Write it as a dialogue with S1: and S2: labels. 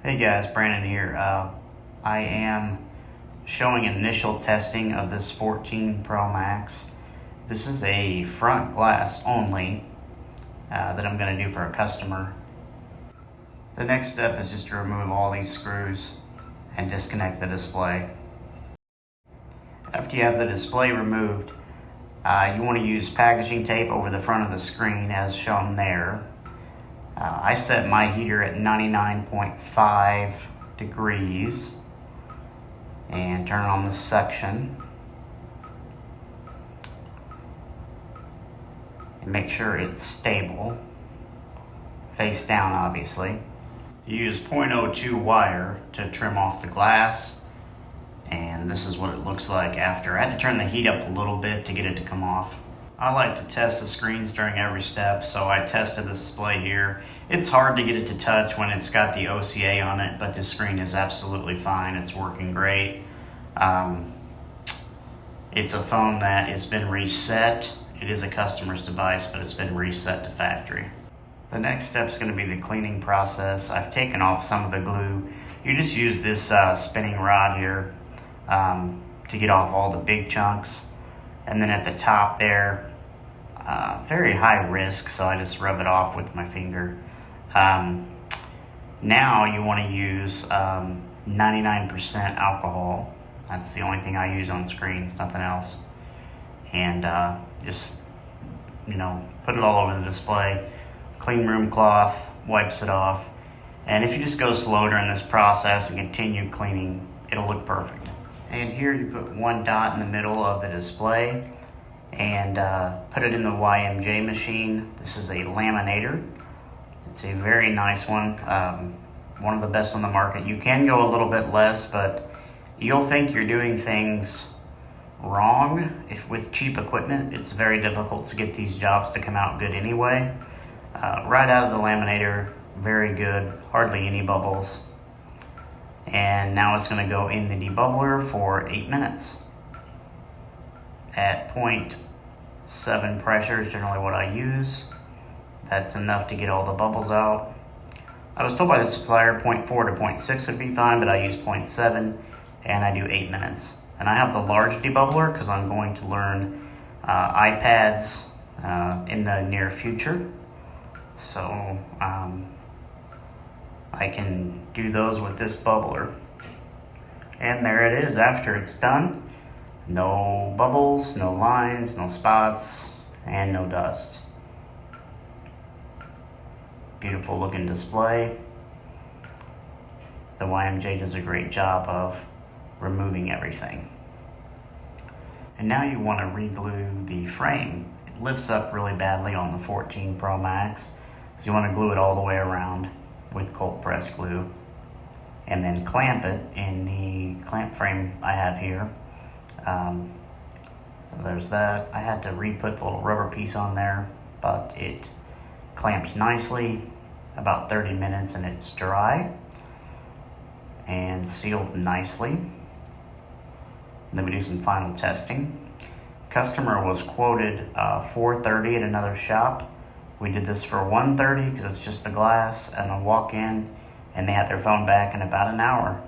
S1: Hey guys, Brandon here. I am showing initial testing of this 14 Pro Max. This is a front glass only that I'm going to do for a customer. The next step is just to remove all these screws and disconnect the display. After you have the display removed, you want to use packaging tape over the front of the screen as shown there. I set my heater at 99.5 degrees and turn on the suction and make sure it's stable, face down obviously. You use 0.02 wire to trim off the glass, and this is what it looks like after. I had to turn the heat up a little bit to get it to come off. I like to test the screens during every step, so I tested the display here. It's hard to get it to touch when it's got the OCA on it, but this screen is absolutely fine. It's working great. It's a phone that has been reset. It is a customer's device, but it's been reset to factory. The next step is going to be the cleaning process. I've taken off some of the glue. You just use this spinning rod here to get off all the big chunks. And then at the top there, very high risk, so I just rub it off with my finger. Now you want to use 99% alcohol. That's the only thing I use on screens, nothing else. And just, put it all over the display. Clean room cloth wipes it off. And if you just go slow during this process and continue cleaning, it'll look perfect. And here you put one dot in the middle of the display and put it in the YMJ machine. This is a laminator. It's a very nice one, one of the best on the market. You can go a little bit less, but you'll think you're doing things wrong. If with cheap equipment, it's very difficult to get these jobs to come out good anyway. Right out of the laminator, very good, hardly any bubbles. And now it's going to go in the debubbler for 8 minutes. At 0.7 pressure is generally what I use. That's enough to get all the bubbles out. I was told by the supplier 0.4 to 0.6 would be fine, but I use 0.7 and I do 8 minutes. And I have the large debubbler because I'm going to learn iPads in the near future. So I can do those with this bubbler. And there it is after it's done. No bubbles, no lines, no spots, and no dust. Beautiful looking display. The YMJ does a great job of removing everything. And now you want to re-glue the frame. It lifts up really badly on the 14 Pro Max, so you want to glue it all the way around with cold press glue and then clamp it in the clamp frame I have here. There's that. I had to re-put the little rubber piece on there, but it clamps nicely. About 30 minutes and it's dry and sealed nicely. And then we do some final testing. Customer was quoted $430 at another shop. We did this for $130 because it's just the glass, and I walk in and they had their phone back in about an hour.